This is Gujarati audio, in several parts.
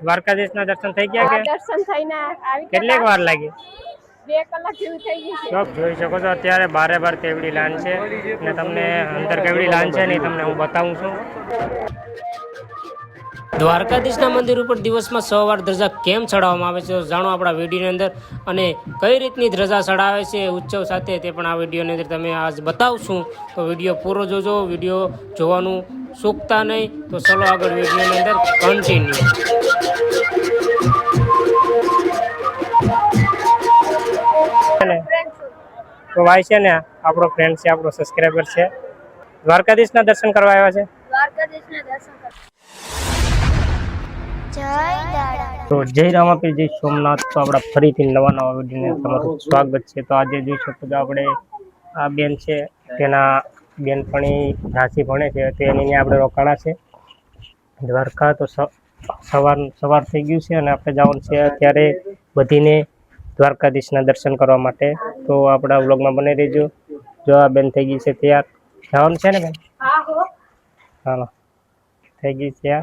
દ્વારકાધીશના દર્શન થઈ ગયા કે દર્શન થઈને આવી કેટલીક વાર લાગી? 2 કલાક જેવું થઈ ગયું છે. જોઈ શકો છો અત્યારે બાર કેવડી લાઈન છે અને તમને અંદર કેવડી લાઈન છે ને તમને હું બતાવું છું. દ્વારકાધીશના મંદિર ઉપર દિવસમાં 6 વાર ધ્વજા કેમ ચડાવવામાં આવે છે જાણો આપણા વિડીયોની અંદર, અને કઈ રીતની ધ્વજા ચડાવે છે ઉત્સવ સાથે તે પણ આ વિડીયોની અંદર તમે આજ બતાવશું. તો વિડીયો પૂરો જોજો, વિડીયો જોવાનું ચૂકતા નહીં. તો ચલો આગળ વિડીયોની અંદર કન્ટિન્યુ. તો ભાઈ છે ને આપણો ફ્રેન્ડ છે, આપણો સબસ્ક્રાઇબર છે, દ્વારકાધીશના દર્શન કરવા આવ્યા છે. દ્વારકાધીશના દર્શન કરવા. તો જય રામાપીર, જય સોમનાથ. તો આપણા ફરીથી નવા વિડીયોને તમારું સ્વાગત છે. તો આજે જોઈ શકો છો આપણે આ બેન છે, તેના બેનપણી ઝાંસી ભણે છે, તો એની આપણે રોકાણા છે દ્વારકા. તો સવાર થઈ ગયું છે અને આપણે જવાનું છે અત્યારે બધીને દ્વારકાધીશના દર્શન કરવા માટે. તો આપણા વ્લોગમાં બની રહેજો. જો આ બેન થઈ ગઈ છે તૈયાર, જવાનું છે ને બેન? હાલો, થઈ ગઈ છે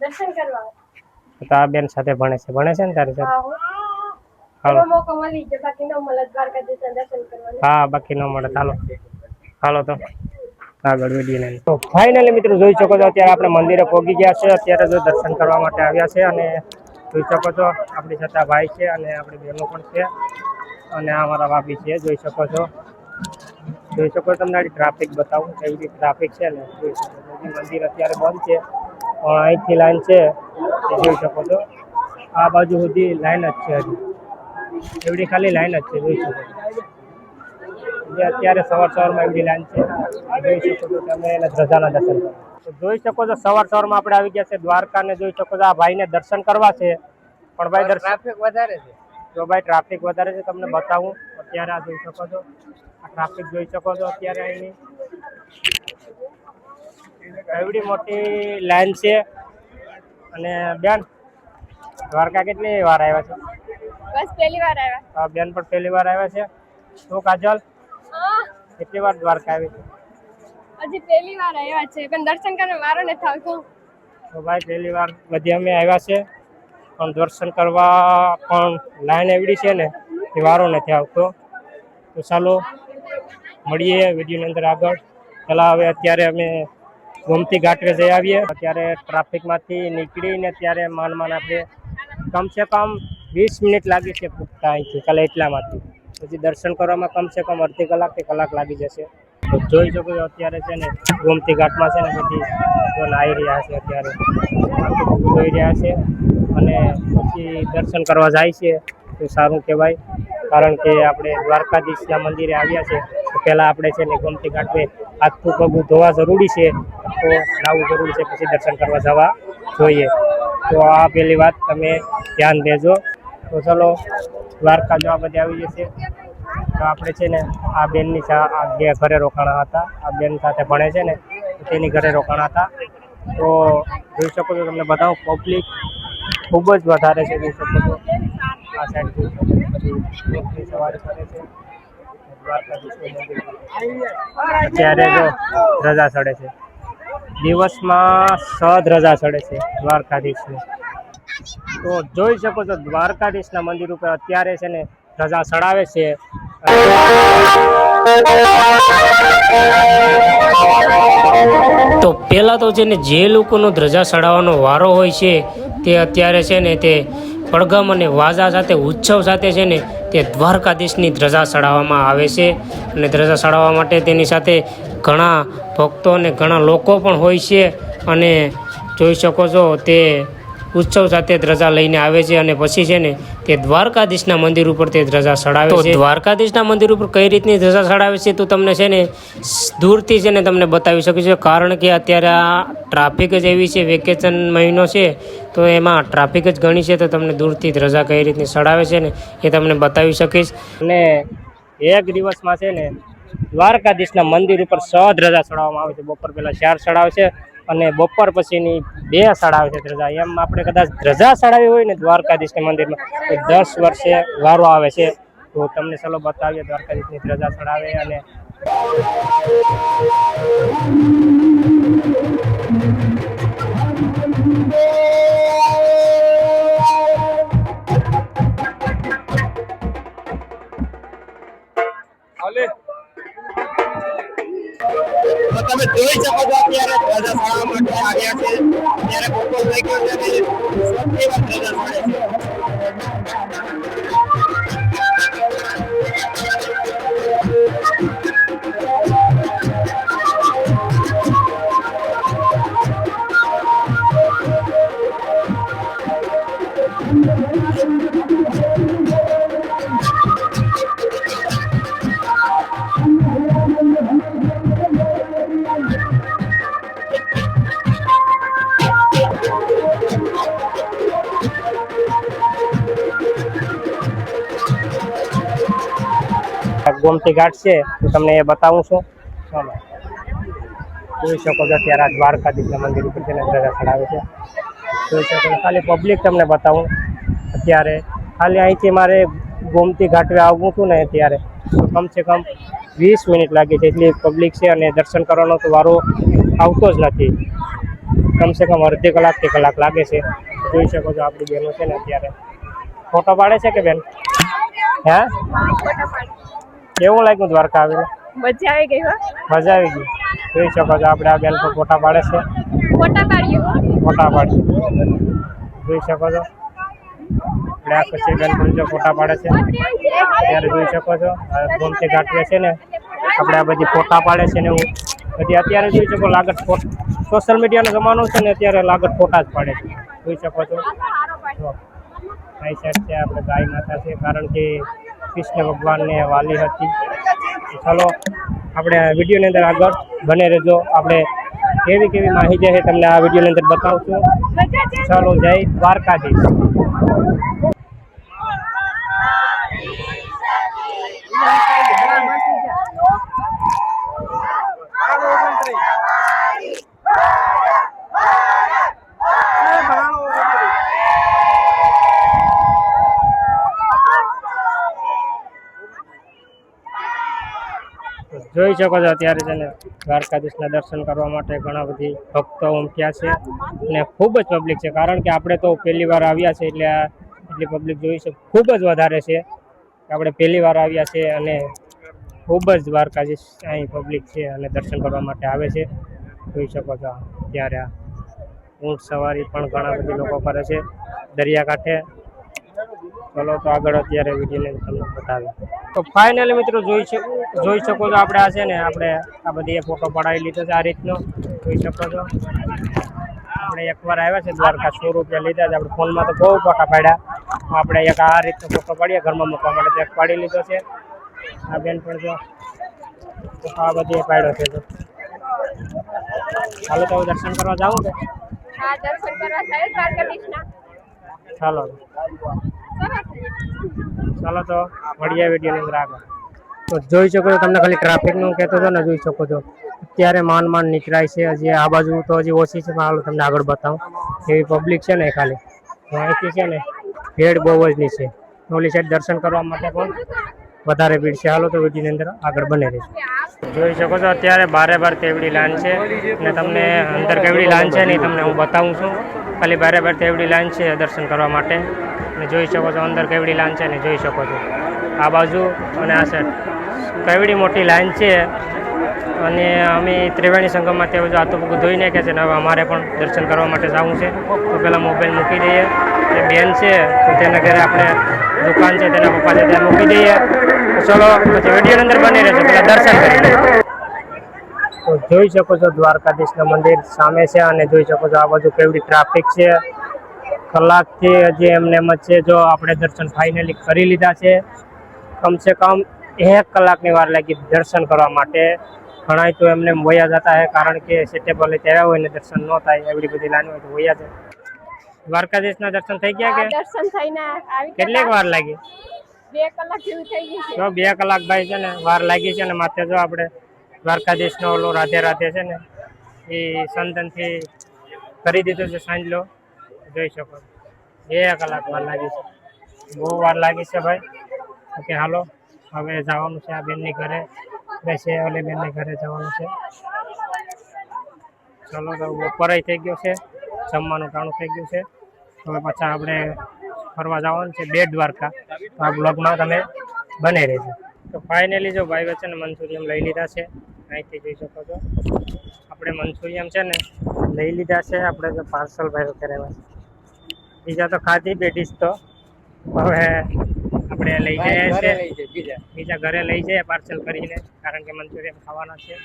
દર્શન કરવા. તો આ બેન સાથે ભણે છે ને તારી સાથે? હાલો, મોકો મળી જાય, બાકી ન મળે દ્વારકાધીશના દર્શન કરવાનું. હા, બાકી ન મળે. હાલો તો આગળ વિડીયો. તો ફાઇનલી મિત્રો જોઈ શકો છો અત્યારે આપણે મંદિરે પહોંચી ગયા છે. અત્યારે જો દર્શન કરવા માટે આવ્યા છે અને જોઈ શકો છો આપણી સાથે ભાઈ છે અને આપણી બહેનો પણ છે અને આ અમારા ભાભી છે. જોઈ શકો છો તમને આ ટ્રાફિક બતાવું કેવી રીતે ટ્રાફિક છે ને. જોઈ શકો છો મંદિર અત્યારે બંધ છે પણ અહીંથી લાઈન છે એ જોઈ શકો છો. આ બાજુ સુધી લાઈન જ છે, હજી એવડી ખાલી લાઈન જ છે. જોઈ શકો છો અત્યારે સવારમાં એવડી લાઈન છે. જોઈ શકો છો તમે એને ધ્વજાના દર્શન કરો. તો જોઈ શકો છો સવારમાં આપણે આવી ગયા છે દ્વારકા ને. જોઈ શકો છો આ ભાઈને દર્શન કરવા છે પણ ભાઈ ટ્રાફિક વધારે છે. તો ભાઈ ટ્રાફિક વધારે છે, તમને બતાવું અત્યારે. આ જોઈ શકો છો આ ટ્રાફિક જોઈ શકો છો અત્યારે અહીંની એવડી મોટી લાઈન છે. અને બેન દ્વારકા કેટલી વાર આવ્યા છે? બસ પહેલી વાર આવ્યા. બેન પણ પહેલી વાર આવ્યા છે. તો કાજલ કેટલી વાર દ્વારકા આવી છે? હજી પહેલી વાર આવ્યા છે પણ દર્શન કરવા મારો નથી આવતો. તો ભાઈ પહેલી વાર બધી અમે આવ્યા છે પણ દર્શન કરવા પણ લાઈન એવડી છે ને એ વારો નથી આવતો. તો ચાલો મળીએ વિડીયોની અંદર આગળ. પહેલાં હવે અત્યારે અમે ગોમતી ઘાટે જઈ આવીએ. અત્યારે ટ્રાફિકમાંથી નીકળીને ત્યારે માન આપણે કમસે કમ 20 મિનિટ લાગી છે પૂછતા અહીંથી, કાલે એટલામાંથી. પછી દર્શન કરવામાં કમસે કમ અડધી કલાક કે કલાક લાગી જશે. તો જોઈ શકો છો અત્યારે છે ને ગોમતી ઘાટમાં છે ને બધી જો નાહી રહ્યા છે, અત્યારે જોઈ રહ્યા છે અને પછી દર્શન કરવા જાય છે. તો સારું કહેવાય, કારણ કે આપણે દ્વારકાધીશના મંદિરે આવ્યા છે તો પહેલાં આપણે છે ને ગોમતી ઘાટે હાથ પગ ધોવા જરૂરી છે, તો નાહવું જરૂરી છે, પછી દર્શન કરવા જવા જોઈએ. તો આ પહેલી વાત તમે ધ્યાન દેજો. તો ચલો દ્વારકા જો આ બધે આવી જશે. તો આપણે છે ને આ બેનની જે ઘરે રોકાણા હતા, આ બેન સાથે ભણે છે ને તેની ઘરે રોકાણા હતા. તો જોઈ શકો છો તમને બતાવું પબ્લિક ખૂબ જ વધારે છે. જોઈ શકો છો આ સાઈડ જોઈ શકો છો બધી સવારી કરે છે અત્યારે. જો ધજા ચડે છે, દિવસમાં 6 ધજા ચડે છે દ્વારકાધીશને. તો જોઈ શકો છો દ્વારકાધીશના મંદિર ઉપર અત્યારે છે ને ધજા ચડાવે છે. તો પહેલાં તો છે ને જે લોકોનો ધ્વજા ચડાવવાનો વારો હોય છે તે અત્યારે છે ને તે પડઘમ અને વાજા સાથે ઉત્સવ સાથે છે ને તે દ્વારકાધીશની ધ્વજા ચડાવવામાં આવે છે. અને ધ્વજા ચડાવવા માટે તેની સાથે ઘણા ભક્તો અને ઘણા લોકો પણ હોય છે. અને જોઈ શકો છો તે ઉત્સવ સાથે ધ્વજા લઈને આવે છે અને પછી છે ને તે દ્વારકાધીશના મંદિર ઉપર તે ધ્વજા ચડાવે છે. દ્વારકાધીશના મંદિર ઉપર કઈ રીતની ધ્વજા ચડાવે છે તો તમને છે ને દૂરથી છે ને તમને બતાવી શકીશ, કારણ કે અત્યારે આ ટ્રાફિક જ એવી છે, વેકેશન મહિનો છે તો એમાં ટ્રાફિક જ ઘણી છે. તો તમને દૂરથી ધ્વજા કઈ રીતની ચડાવે છે ને એ તમને બતાવી શકીશ. અને એક દિવસમાં છે ને દ્વારકાધીશના મંદિર ઉપર 6 ધજા ચડાવવામાં આવે છે. બપોર પહેલાં 4 ચડાવે છે અને બપોર પછીની 2 ચડાવે છે ધજા. એમ આપણે કદાચ ધજા ચડાવી હોય ને દ્વારકાધીશના મંદિરમાં તો 10 વર્ષે વારો આવે છે. તો તમને ચલો બતાવીએ દ્વારકાધીશની ધજા ચડાવે. અને ચાલુ રાખ્યો છે અને સૌથી નજર પડે ગોમતી ઘાટ છે તો તમને એ બતાવું છું. ચાલો જોઈ શકો છો અત્યારે આ દ્વારકાધીશના મંદિર ઉપર છે ને ધજા ચડાવે છે. જોઈ શકો છો ખાલી પબ્લિક તમને બતાવું. અત્યારે ખાલી અહીંથી મારે ગોમતી ઘાટે આવવું હતું ને ત્યારે તો કમસે કમ 20 મિનિટ લાગી છે. એટલી પબ્લિક છે અને દર્શન કરવાનો તો વારો આવતો જ નથી. કમસે કમ અડધી કલાકથી કલાક લાગે છે. જોઈ શકો છો આપણી બહેનો છે ને અત્યારે ફોટો પાડે છે કે બેન? હે કેવું લાગ્યું દ્વારકા આવીને? મજા આવી ગઈ હો. મજા આવી ગઈ. જોઈ શકો છો આપણે આ બેન પર ફોટા પાડે છે. ફોટા પાડીએ. ફોટા પાડી જોઈ શકો છો. આપણે આ પછી બેન પર જો ફોટા પાડે છે ત્યારે જોઈ શકો છો. ગોમતી ઘાટે છે ને આપણે આ બધી ફોટા પાડે છે ને હું બધી અત્યારે જોઈ શકો લાગત સોશિયલ મીડિયાનો જમાનો છે ને અત્યારે લાગત ફોટા જ પાડે છે. જોઈ શકો છો કઈ સાઈડ છે આપણે ગાય માતા છે કારણ કે કૃષ્ણ ભગવાનને વાલી હતી. ચાલો આપણે વિડીયોની અંદર આગળ બને રહેજો. આપણે કેવી કેવી માહિતી છે તમને આ વિડીયોની અંદર બતાવશું. ચાલો જય દ્વારકાધીશ. જોઈ શકો છો અત્યારે છે ને દ્વારકાધીશના દર્શન કરવા માટે ઘણા બધી ભક્તો ઉમટ્યા છે અને ખૂબ જ પબ્લિક છે કારણ કે આપણે તો પહેલી વાર આવ્યા છે એટલે એટલી પબ્લિક જોઈ છે ખૂબ જ વધારે છે. આપણે પહેલી વાર આવ્યા છે અને ખૂબ જ દ્વારકાધીશ અહીં પબ્લિક છે અને દર્શન કરવા માટે આવે છે. જોઈ શકો છો ત્યારે આ ઊંટ સવારી પણ ઘણા બધી લોકો કરે છે દરિયાકાંઠે. ચલો તો આગળ અત્યારે વિડીયોને તમને બતાવીએ. તો ફાઇનલી મિત્રો જોઈ શકો છો આપણે આ છે ને આપણે આ બધી ફોટો પડાવી લીધો છે આ રીતનો. જોઈ શકો છો આપણે એકવાર આવ્યા છે દ્વારકા 100 રૂપિયા લીધા છે. આપણે ફોનમાં તો બહુ ફોટા પાડ્યા. આપણે એક આ રીતનો ફોટો પાડીએ ઘરમાં મૂકવા માટે એક પાડી લીધો છે. આ બેન પણ જો આ બધી પાડ્યો છે. તો ચાલો તો દર્શન કરવા જાઉં કે? હા દર્શન કરવા જાય દ્વારકાધીશના. ચાલો ચાલો તો મળીએ વિડીયોની અંદર આગળ. તો જોઈ શકો છો તમને ખાલી ટ્રાફિકનું કહેતો હતો ને જોઈ શકો છો અત્યારે માંડ નીકળાય છે. હજી આ બાજુ તો હજી ઓછી છે પણ હાલો તમને આગળ બતાવું. એવી પબ્લિક છે ને ખાલી અહીંથી છે ને ભીડ બહુ જ ની છે. ઓલી સાઈડ દર્શન કરવા માટે પણ વધારે ભીડ છે. હાલો તો વિડીયોની અંદર આગળ બને રહેશે. જોઈ શકો છો અત્યારે બાર તેવડી લાઈન છે અને તમને અંદર કેવડી લાઈન છે ને તમને હું બતાવું છું. ખાલી બાર તેવડી લાઈન છે દર્શન કરવા માટે અને જોઈ શકો છો અંદર કેવડી લાઈન છે ને જોઈ શકો છો આ બાજુ અને આ સાઈડ કેવડી મોટી લાઈન છે. અને અમે ત્રિવેણી સંગમમાં તે બધું આતું પગું ધોઈ નાખ્યા છે ને હવે અમારે પણ દર્શન કરવા માટે જવું છે. તો પહેલાં મોબાઈલ મૂકી દઈએ. એ બેન છે તો તેના ઘરે આપણે દુકાન છે તેના પપ્પા છે ત્યાં મૂકી દઈએ. તો ચલો પછી વિડીયોની અંદર બની રહેશે પહેલાં દર્શન કરી લઈએ. તો જોઈ શકો છો દ્વારકાધીશના મંદિર સામે છે અને જોઈ શકો છો આ બાજુ કેવડી ટ્રાફિક છે. કલાકથી હજી એમને એમ જ છે. જો આપણે દર્શન ફાઇનલી કરી લીધા છે. કમસે કમ 1 કલાકની વાર લાગી દર્શન કરવા માટે. ઘણા તો એમને વયા જતા હોય કારણ કે સેટેબલ આવ્યા હોય ને દર્શન ન થાય એવડી બધી લાઈન હોય તો વયા જાય. દ્વારકાધીશના દર્શન થઈ ગયા કે? દર્શન થઈને આવી. કેટલીક વાર લાગી? 2 કલાક જેવું થઈ ગયું છે. જો 2 કલાક ભાઈ છે ને વાર લાગી છે ને માથે જો આપણે દ્વારકાધીશનો ઓલો રાધે રાધે છે ને એ સંતનથી કરી દીધું છે સાંજલો. જોઈ શકો 2 કલાક વાર લાગી છે. બહુ વાર લાગી છે ભાઈ. ઓકે હાલો હવે જવાનું છે આ બેનની ઘરે. બેસે ઓલી બેનની ઘરે જવાનું છે. ચલો તો બપોરે થઈ ગયો છે. જમવાનું ટાણું થઈ ગયું છે. હવે પાછા આપણે ફરવા જવાનું છે બેટ દ્વારકા. તો આ બ્લોગમાં તમે બને રહેજો. તો ફાઇનલી જો ભાઈ વચ્ચે ને મંચુરિયન લઈ લીધા છે. અહીંથી જોઈ શકો છો આપણે આપણે મંચુરિયન છે ને લઈ લીધા છે. આપણે તો પાર્સલ ભાઈ કરાવ્યા છે. બીજા તો ખાધી બે ડીશ તો હવે આપણે લઈ જઈએ છીએ બીજા ઘરે લઈ જઈએ પાર્સલ કરીને, કારણ કે મંચુરિયન ખાવાના છે.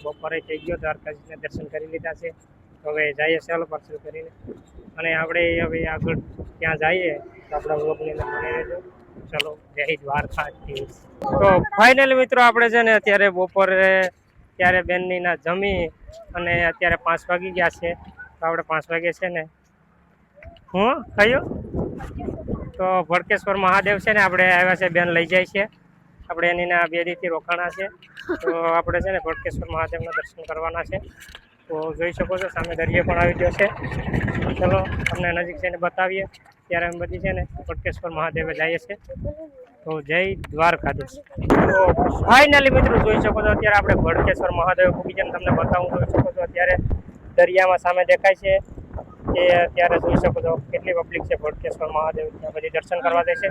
બપોરે થઈ ગયો, દ્વારકાજીને દર્શન કરી લીધા છે. હવે જઈએ ચાલો પાર્સલ કરીને, અને આપણે હવે આગળ ત્યાં જઈએ તો આપણા વ્લોગની અંદર બની રહેજો. ચલો જય દ્વારકાધીશ. તો ફાઇનલી મિત્રો આપણે છે ને અત્યારે બપોરે ત્યારે બેનની ના જમી અને અત્યારે 5 વાગી ગયા છે. તો આપણે 5 વાગે છે ને હું કયું તો ભડકેશ્વર મહાદેવ છે ને આપણે આવ્યા છે, બેન લઈ જાય છે. આપણે એની ના 2 દિવસથી રોકાણા છે. તો આપણે છે ને ભડકેશ્વર મહાદેવના દર્શન કરવાના છે. તો જોઈ શકો છો સામે દરિયો પણ આવી ગયો છે. ચલો તમને નજીક છે ને બતાવીએ. ત્યારે અમે બધી છે ને ભડકેશ્વર મહાદેવે જઈએ છીએ. તો જય દ્વારકાધીશ. તો ફાઇનલી મિત્રો જોઈ શકો છો અત્યારે આપણે ભડકેશ્વર મહાદેવ પૂગી જઈને તમને બતાવું. જોઈ શકો છો અત્યારે દરિયામાં સામે દેખાય છે એ અત્યારે જોઈ શકો છો કેટલી પબ્લિક છે ભડકેશ્વર મહાદેવ ત્યાં બધી દર્શન કરવા દે છે.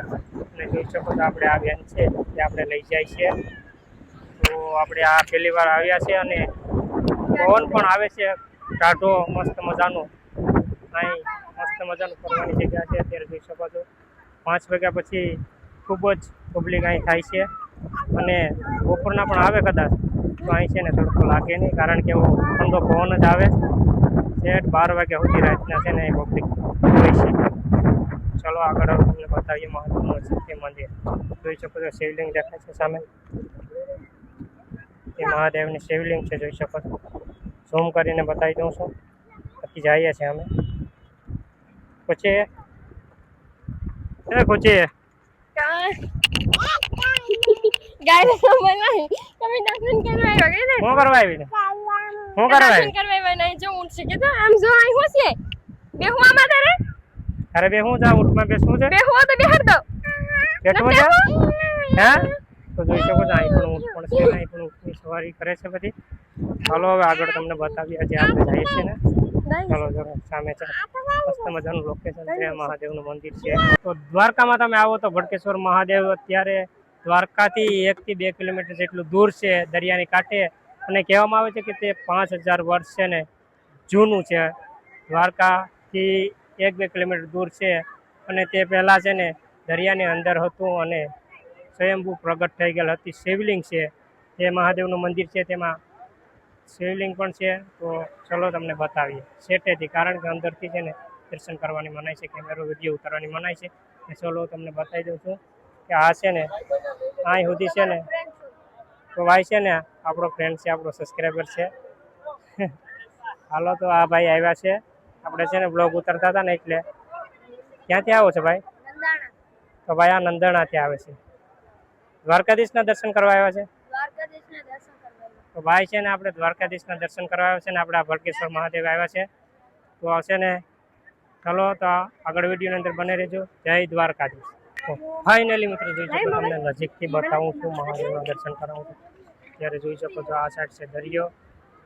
અને જોઈ શકો છો આપણે આ બેન છે તે આપણે લઈ જાય છે. તો આપણે આ પહેલી વાર આવ્યા છે અને પવન પણ આવે છે ટાઢો મસ્ત મજાનું. અહીં મસ્ત મજાનું ફરવાની જગ્યા છે. અત્યારે જોઈ શકો છો 5 વાગ્યા પછી ખૂબ જ પબ્લિક અહીં થાય છે. અને બપોરના પણ આવે કદાચ તો અહીં છે ને તડકો લાગે નહીં, કારણ કે એવો ઠંડો પવન જ આવે છે. 12 વાગ્યા સુધી રાતના છે ને એ પબ્લિક હોય છે. ચલો આગળ તમને બતાવીએ મહાદેવનું શક્તિ મંદિર. જોઈ શકો છો શિવલિંગ દેખાય છે સામે, એ મહાદેવની શિવલિંગ છે. જોઈ શકો છો, ઝૂમ કરીને બતાવી દઉં છું. પછી જઈએ છીએ અમે. પછી પછી ગાય સમય નહીં તમે દર્શન કરવા આવ્યા કે હું કરવા આવી ને હું કરવા દર્શન આવી કરવા આવ્યા નહીં જો ઊંટ છે કે તો આમ જો અહીં હું છે બેહવા માં તારે અરે બે હું જા ઊંટમાં બેસવું છે, બેહવા તો બેહર દો બેઠવું છે હે. તો જોઈ શકો છો અહીં પણ ઊંટ પણ છે, અહીં પણ ઊંટની સવારી કરે છે બધી. ચાલો હવે આગળ તમને બતાવીએ. આજે આપણે જઈએ છીએ ને, ચાલો જો સામે છે મસ્ત મજાનું લોકેશન છે, મહાદેવનું મંદિર છે. તો દ્વારકામાં તમે આવો તો ભડકેશ્વર મહાદેવ અત્યારે દ્વારકાથી 1 થી 2 કિલોમીટર જેટલું દૂર છે દરિયાની કાંઠે. અને કહેવામાં આવે છે કે તે 5000 વર્ષ છે ને જૂનું છે. દ્વારકાથી 1-2 કિલોમીટર દૂર છે અને તે પહેલાં છે ને દરિયાની અંદર હતું અને સ્વયંભૂ પ્રગટ થઈ ગયેલ હતી શિવલિંગ છે. તે મહાદેવનું મંદિર છે, તેમાં શિવલિંગ પણ છે. તો ચલો તમને બતાવીએ સેટેથી, કારણ કે અંદરથી છે ને દર્શન કરવાની મનાય છે, કેમેરો વિડીયો ઉતારવાની મનાય છે. ચલો તમને બતાવી દઉં છું કે આ છે ને અહીં સુધી છે ને તો ભાઈ છે ને આપણો ફ્રેન્ડ છે, આપણો સબસ્ક્રાઈબર છે. હાલો તો આ ભાઈ આવ્યા છે. આપણે છે ને બ્લોગ ઉતારતા હતા ને એટલે ક્યાંથી આવો છો ભાઈ? તો ભાઈ આ નંદણાથી આવે છે. દ્વારકાધીશના દર્શન કરવા આવ્યા છે. તો ભાઈ છે ને આપણે દ્વારકાધીશના દર્શન કરવા આવ્યા છે ને આપણે આ ભડકેશ્વર મહાદેવ આવ્યા છે. તો આવશે ને ચાલો તો આગળ વિડીયોની અંદર બને રહેજો. જય દ્વારકાધીશ. તો ફાઇનલી મિત્રો જોઈ શકો તમને નજીકથી બતાવું છું, મહાદેવના દર્શન કરાવું છું. ત્યારે જોઈ શકો છો આ સાઈડ છે દરિયો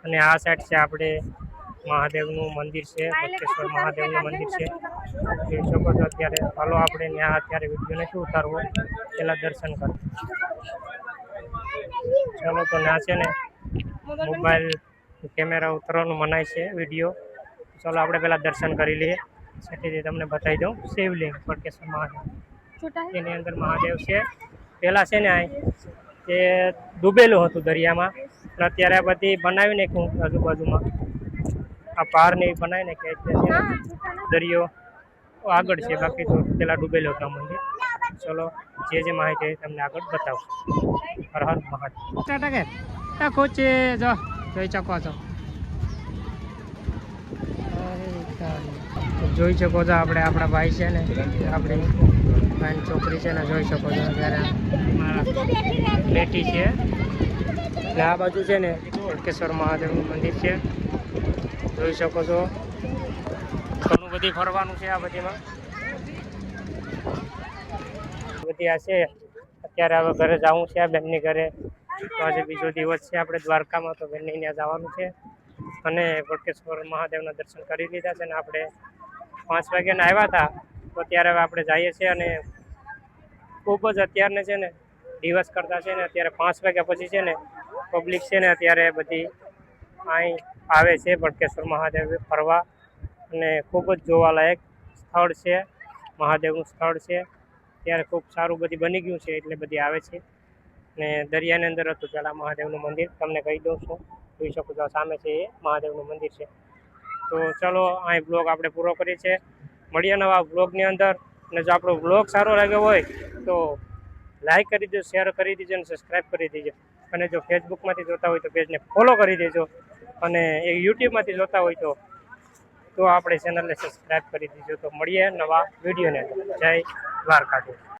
અને આ સાઈડ છે આપણે મહાદેવનું મંદિર છે, ભડકેશ્વર મહાદેવનું મંદિર છે. જોઈ શકો છો અત્યારે. ચાલો આપણે ત્યાં અત્યારે વિડીયો નથી ઉતારવો, પહેલાં દર્શન કરો. ચાલો તો ના છે ને મોબાઈલ કેમેરા ઉતારવાનું મનાય છે વિડીયો. ચાલો આપણે પહેલાં દર્શન કરી લઈએ. સેટીથી તમને બતાવી દઉં શિવલિંગ ભડકેશ્વર મહાદેવ. એની અંદર મહાદેવ છે. પહેલાં છે ને અહીં તે ડૂબેલું હતું દરિયામાં, પણ અત્યારે આ બધી બનાવી નાખ્યું આજુબાજુમાં. આ પહાડને બનાવી નાખે એટલે છે દરિયો આગળ છે, બાકી તો પહેલાં ડૂબેલો હતો મંદિર. ચલો જે માહિતી તમને આગળ બતાવું. હર હર મહાદેવ. ટાટા કે ખોચે જો જોઈ શકો છો. જોઈ શકો છો આપણે આપણા ભાઈ છે ને આપણી ભાઈની છોકરી છે ને જોઈ શકો છો અત્યારે મારા બેટી છે. અને આ બાજુ છે ને ભડકેશ્વર મહાદેવનું મંદિર છે. જોઈ શકો છો ઘણું બધી ફરવાનું છે આ બધીમાં. બધી આ છે. અત્યારે હવે ઘરે જવું છે આ બેનની ઘરે. તો આજે બીજો દિવસ છે આપણે દ્વારકામાં, તો બેનની ત્યાં જવાનું છે. અને ભડકેશ્વર મહાદેવના દર્શન કરી લીધા છે ને આપણે 5 વાગ્યાના આવ્યા હતા. તો અત્યારે હવે આપણે જઈએ છીએ અને ખૂબ જ અત્યારને છે ને દિવસ કરતા છે ને અત્યારે 5 વાગ્યા પછી છે ને પબ્લિક છે ને અત્યારે બધી અહીં આવે છે ભડકેશ્વર મહાદેવ ફરવા, અને ખૂબ જ જોવાલાયક સ્થળ છે, મહાદેવનું સ્થળ છે. ત્યારે ખૂબ સારું બધી બની ગયું છે એટલે બધી આવે છે. ને દરિયાની અંદર હતું જલા મહાદેવનું મંદિર, તમને કહી દઉં છું, જોઈ શકો છો સામે છે એ મહાદેવનું મંદિર છે. તો ચાલો અહીં બ્લોગ આપણે પૂરો કરીએ છીએ. મળીએ નવા બ્લોગની અંદર. અને જો આપણો બ્લોગ સારો લાગ્યો હોય તો લાઈક કરી દેજો, શેર કરી દેજો અને સબસ્ક્રાઈબ કરી દેજો. અને જો ફેસબુકમાંથી જોતા હોય તો પેજને ફોલો કરી દેજો, અને એ યુટ્યુબમાંથી જોતા હોય તો આપણે ચેનલને સબસ્ક્રાઈબ કરી દેજો. તો મળીએ નવા વિડીયોની અંદર. જય દ્વારકાધીશ.